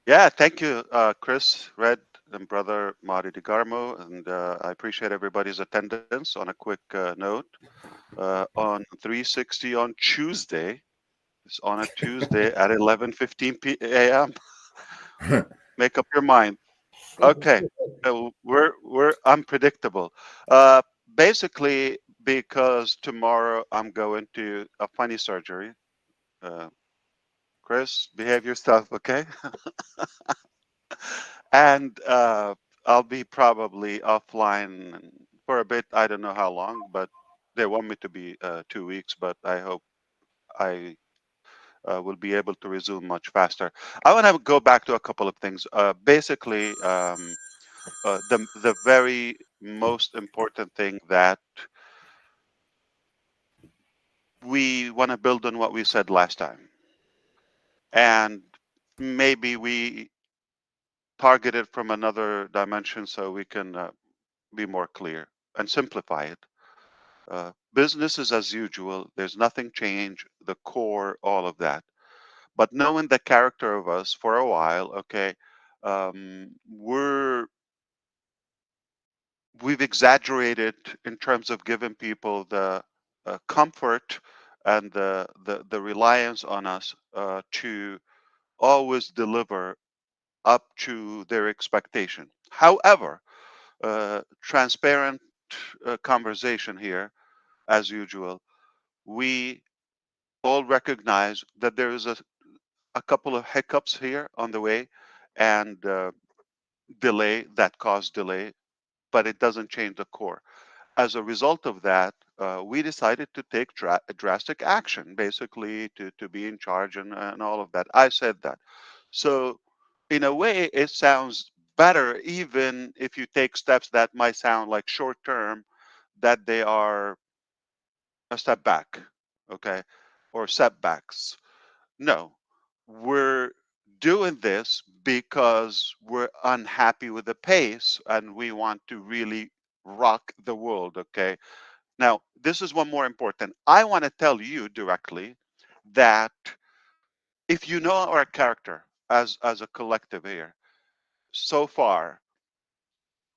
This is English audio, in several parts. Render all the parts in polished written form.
Yeah, thank you, Chris, Red, and brother Marty DeGarmo, and I appreciate everybody's attendance. On a quick note, on 360 on Tuesday, it's on a Tuesday at 11:15 a.m. Make up your mind. Okay, we're unpredictable. Uh, Basically, because tomorrow I'm going to a funny surgery. Uh, Chris, behave yourself, okay? And I'll be probably offline for a bit. I don't know how long, but they want me to be 2 weeks, but I hope I will be able to resume much faster. I want to go back to a couple of things. Basically, the very most important thing that we want to build on what we said last time, and maybe we target it from another dimension so we can be more clear and simplify it. Business is as usual. There's nothing changed. The core, all of that. But knowing the character of us for a while, okay, we've exaggerated in terms of giving people the comfort and the reliance on us to always deliver up to their expectation. However, transparent conversation here, as usual. We all recognize that there is a couple of hiccups here on the way and delay that cause delay, but it doesn't change the core. As a result of that, we decided to take drastic action, basically to be in charge and all of that. I said that. So, in a way, it sounds better, even if you take steps that might sound like short term, that they are a step back, okay, or setbacks. No, we're doing this because we're unhappy with the pace and we want to really rock the world, okay? Now, this is one more important. I want to tell you directly that if you know our character as a collective here, so far,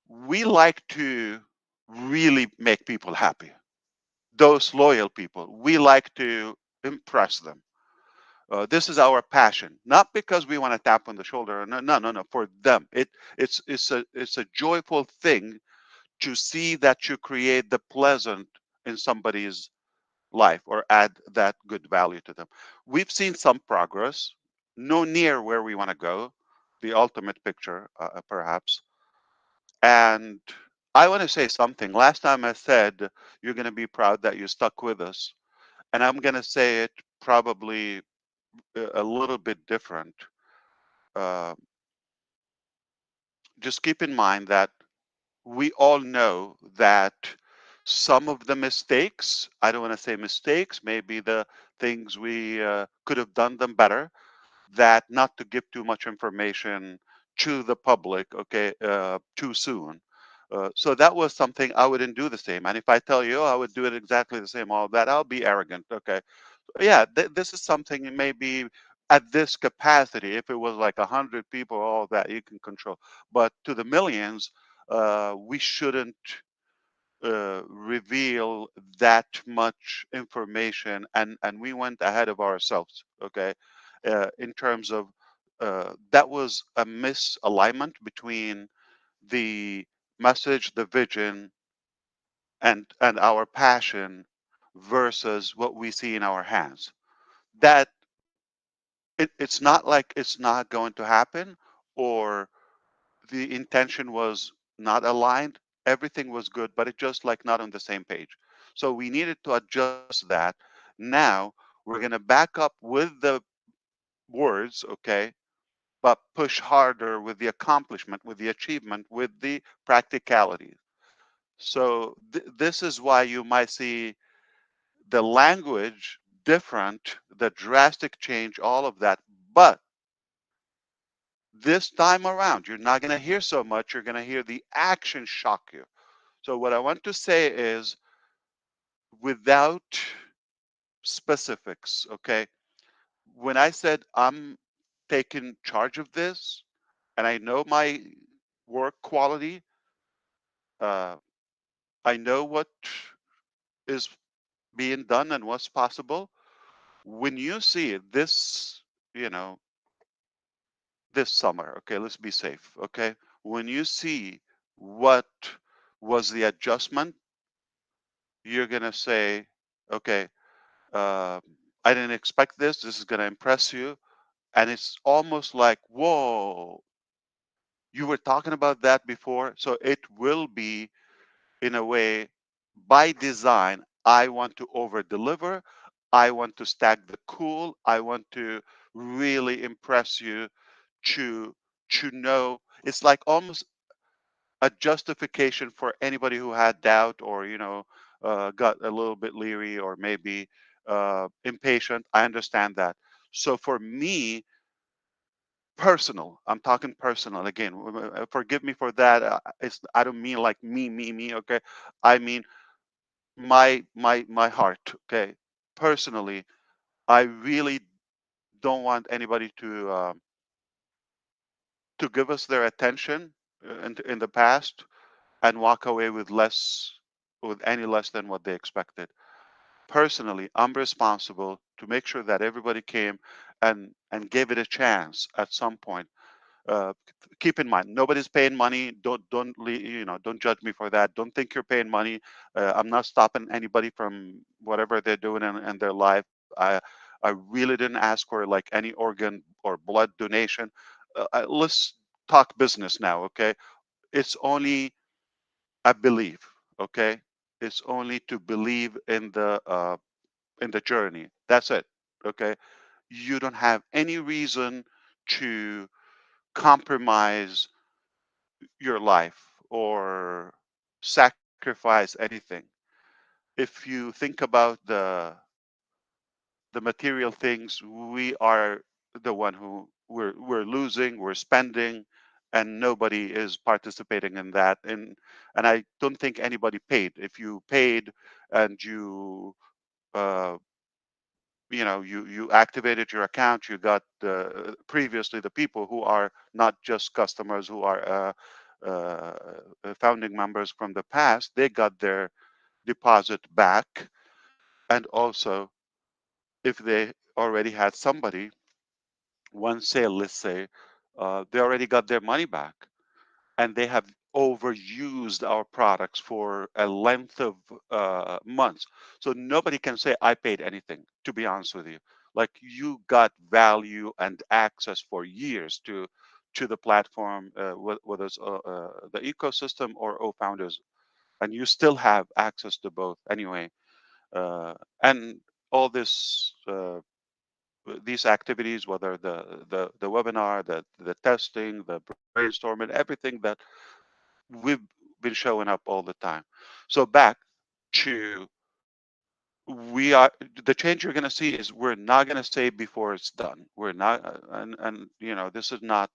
we like to really make people happy. Those loyal people, we like to impress them. This is our passion, not because we want to tap on the shoulder. No, no, no, no. For them, it's a joyful thing to see that you create the pleasant in somebody's life or add that good value to them. We've seen some progress, no near where we want to go, the ultimate picture, perhaps. And I want to say something. Last time I said you're going to be proud that you stuck with us, and I'm going to say it probably a little bit different. Uh, just keep in mind that we all know that some of the mistakes, I don't want to say mistakes, maybe the things we could have done them better, that not to give too much information to the public, okay, too soon. So that was something I wouldn't do the same. And if I tell you, oh, I would do it exactly the same, all that, I'll be arrogant, okay? Yeah, this is something maybe at this capacity, if it was like 100 people, all that you can control. But to the millions, we shouldn't reveal that much information, and we went ahead of ourselves. Okay, in terms of that was a misalignment between the message, the vision, and our passion versus what we see in our hands. That it's not like it's not going to happen or the intention was not aligned. Everything was good, but it just like not on the same page. So we needed to adjust that. Now we're going to back up with the words, okay, but push harder with the accomplishment, with the achievement, with the practicality. So this is why you might see the language different, the drastic change, all of that. But this time around, you're not going to hear so much. You're going to hear the action shock you. So, what I want to say is without specifics, okay? When I said I'm taken charge of this, and I know my work quality. Uh, I know what is being done and what's possible. When you see this, you know, this summer, okay, let's be safe, okay? When you see what was the adjustment, you're gonna say, okay, uh, I didn't expect this. This is gonna impress you, and it's almost like, whoa, you were talking about that before. So it will be, in a way, by design. I want to over deliver. I want to stack the cool. I want to really impress you to know. It's like almost a justification for anybody who had doubt, or got a little bit leery, or maybe impatient. I understand that. So for me, personal, I'm talking personal again. Forgive me for that. I don't mean like me, okay? I mean my heart, okay? Personally, I really don't want anybody to give us their attention in the past and walk away with any less than what they expected. Personally, I'm responsible to make sure that everybody came and gave it a chance at some point. uh, Keep in mind, nobody's paying money. Don't judge me for that. Don't think you're paying money. I'm not stopping anybody from whatever they're doing in their life. I really didn't ask for like any organ or blood donation. Let's talk business now, okay? It's only a belief, okay? It's only to believe in the journey. That's it, okay? You don't have any reason to compromise your life or sacrifice anything. If you think about the material things, we are the one who we're losing, we're spending, and nobody is participating in that. And I don't think anybody paid. If you paid and uh, you activated your account, you got previously the people who are not just customers, who are founding members from the past, they got their deposit back. And also, if they already had somebody, one sale, let's say, they already got their money back, and they have overused our products for a length of months. So nobody can say I paid anything, to be honest with you. Like, you got value and access for years to the platform, whether it's the ecosystem or founders, and you still have access to both anyway. And all these activities, whether the webinar, the testing, the brainstorming, everything that we've been showing up all the time. So back to, we are the change you're going to see is, we're not going to say before it's done. We're not, and this is not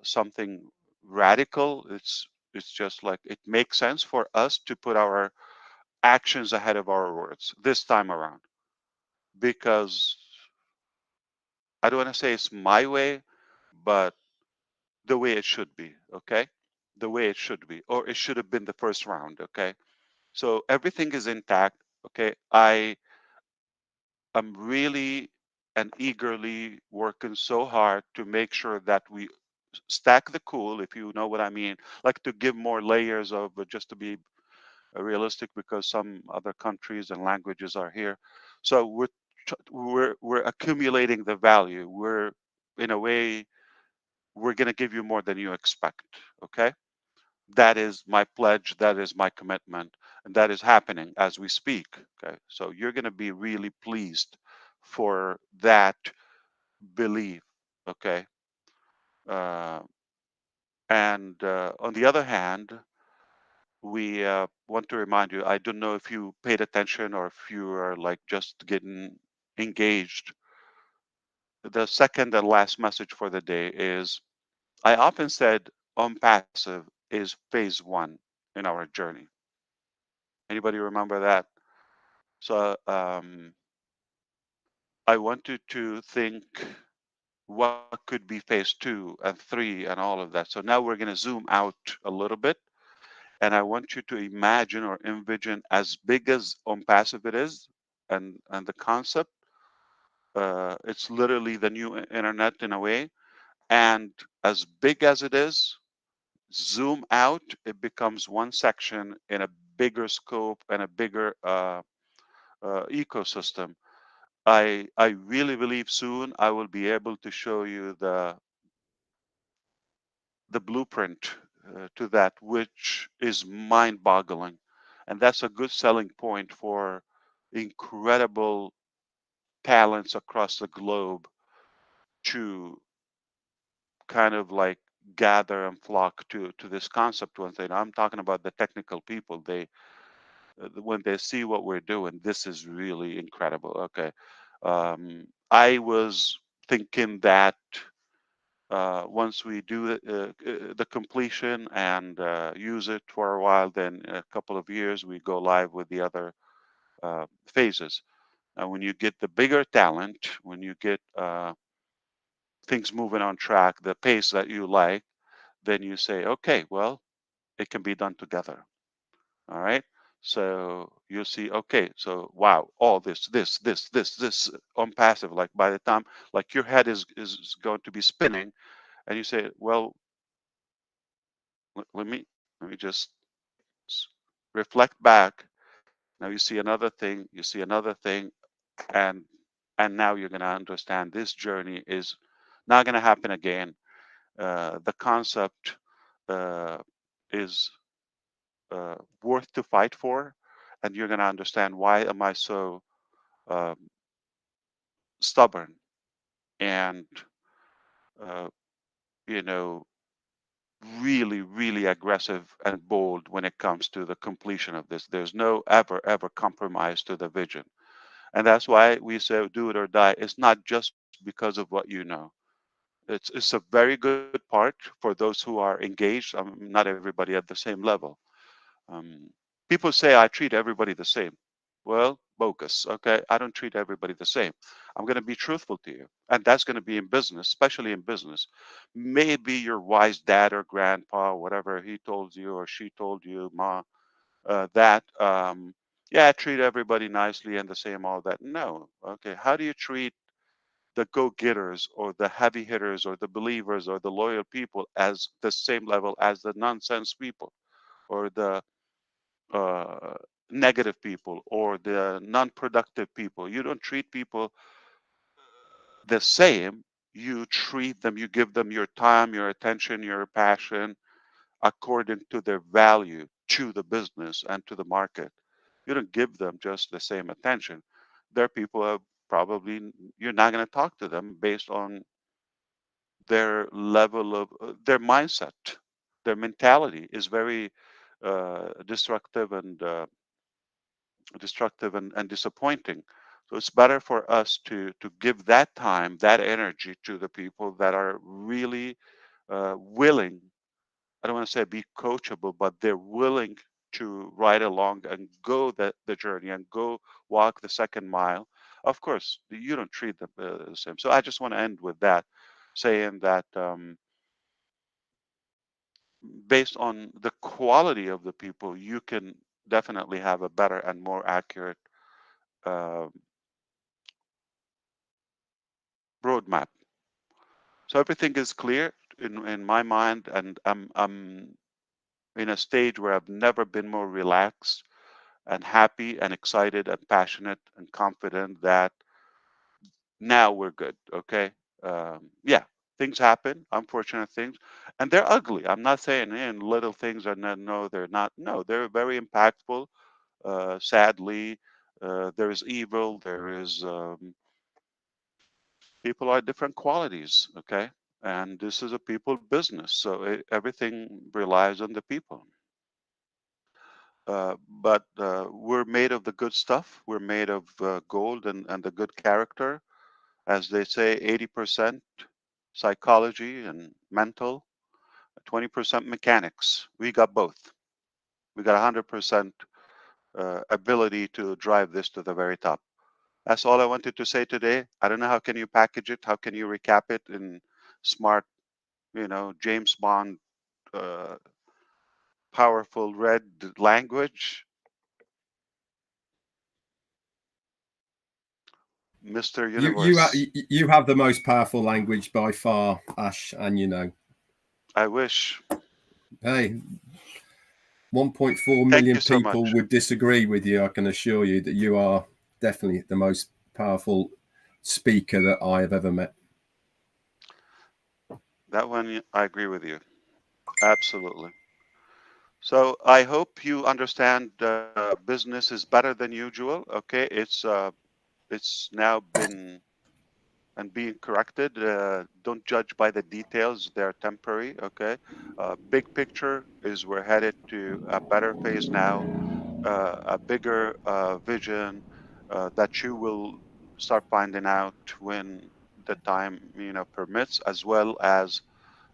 something radical. It's just like, it makes sense for us to put our actions ahead of our words this time around, because I don't want to say it's my way, but the way it should be, okay? The way it should be, or it should have been the first round, okay? So everything is intact, okay? I am really and eagerly working so hard to make sure that we stack the cool, if you know what I mean, like to give more layers of, just to be realistic, because some other countries and languages are here. So we're accumulating the value. We're, in a way, we're going to give you more than you expect, okay? That is my pledge, that is my commitment, and that is happening as we speak, okay? So you're going to be really pleased for that belief, okay? uh, and on the other hand, we want to remind you, I don't know if you paid attention or if you are like just getting engaged. The second and last message for the day is, I often said Onpassive is phase one in our journey. Anybody remember that? So I want you to think what could be phase 2 and 3 and all of that. So now we're going to zoom out a little bit, and I want you to imagine or envision as big as Onpassive it is, and the concept. It's literally the new internet in a way, and as big as it is, zoom out, it becomes one section in a bigger scope and a bigger ecosystem. I really believe soon I will be able to show you the blueprint to that, which is mind-boggling, and that's a good selling point for incredible talents across the globe to kind of like gather and flock to this concept. One thing I'm talking about, the technical people, they when they see what we're doing, this is really incredible. Okay. I was thinking that once we do the completion and use it for a while, then in a couple of years we go live with the other phases. And when you get the bigger talent, when you get things moving on track, the pace that you like, then you say, okay, well, it can be done together. All right. So you'll see, okay, so wow, all this on passive, like by the time like your head is going to be spinning, and you say, well, let me just reflect back. Now you see another thing, you see another thing, and and now you're going to understand this journey is not going to happen again. The concept uh, is worth to fight for, and you're going to understand why am I so um, stubborn and uh, you know really aggressive and bold when it comes to the completion of this. There's no ever compromise to the vision, and that's why we say do it or die. It's not just because of what you know. It's a very good part for those who are engaged. Not everybody at the same level. Um, People say I treat everybody the same. Well, bogus. Okay, I don't treat everybody the same. I'm going to be truthful to you, and that's going to be in business, especially in business. Maybe your wise dad or grandpa, whatever he told you or she told you, ma, that yeah, treat everybody nicely and the same, all that. No. Okay, how do you treat the go-getters or the heavy hitters or the believers or the loyal people as the same level as the nonsense people or the uh, negative people or the non-productive people? You don't treat people the same. You treat them, you give them your time, your attention, your passion according to their value to the business and to the market. You don't give them just the same attention. There are people who probably you're not going to talk to them based on their level of their mindset. Their mentality is very destructive and disappointing. So it's better for us to give that time, that energy to the people that are really willing. I don't want to say be coachable, but they're willing to ride along and go the journey and go walk the second mile. Of course, you don't treat them the same. So I just want to end with that, saying that based on the quality of the people, you can definitely have a better and more accurate uh, roadmap. So everything is clear in my mind, and I'm in a stage where I've never been more relaxed and happy and excited and passionate and confident that now we're good. Okay. Yeah, things happen, unfortunate things, and they're ugly. I'm not saying little things are not, no, they're not. No, they're very impactful. Sadly, there is evil. There is people are different qualities. Okay, and this is a people business, so everything relies on the people. But we're made of the good stuff. We're made of gold and the good character. As they say, 80% psychology and mental, 20% mechanics. We got both. We got 100% ability to drive this to the very top. That's all I wanted to say today. I don't know how can you package it. How can you recap it in smart, James Bond, uh, powerful red language, Mr. Universe. You have the most powerful language by far, Ash, and I wish. hey, 1.4 Thank million you so people much. would disagree with you. I can assure you that you are definitely the most powerful speaker that I have ever met. That one, I agree with you. Absolutely. So I hope you understand business is better than usual. Okay, it's now been and being corrected. Don't judge by the details; they're temporary. Okay, big picture is we're headed to a better phase now, a bigger vision that you will start finding out when the time permits, as well as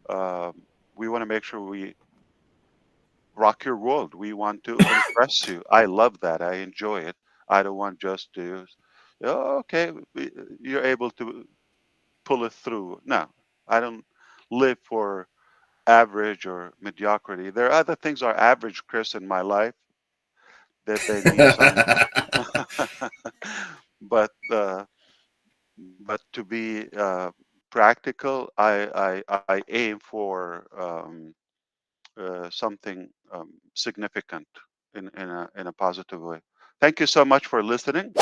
um, we want to make sure we rock your world. We want to impress you. I love that. I enjoy it. I don't want just to, oh, okay, you're able to pull it through. No, I don't live for average or mediocrity. There are other things are average, Chris, in my life that they need some, but to be practical, I aim for something significant in a positive way. Thank you so much for listening.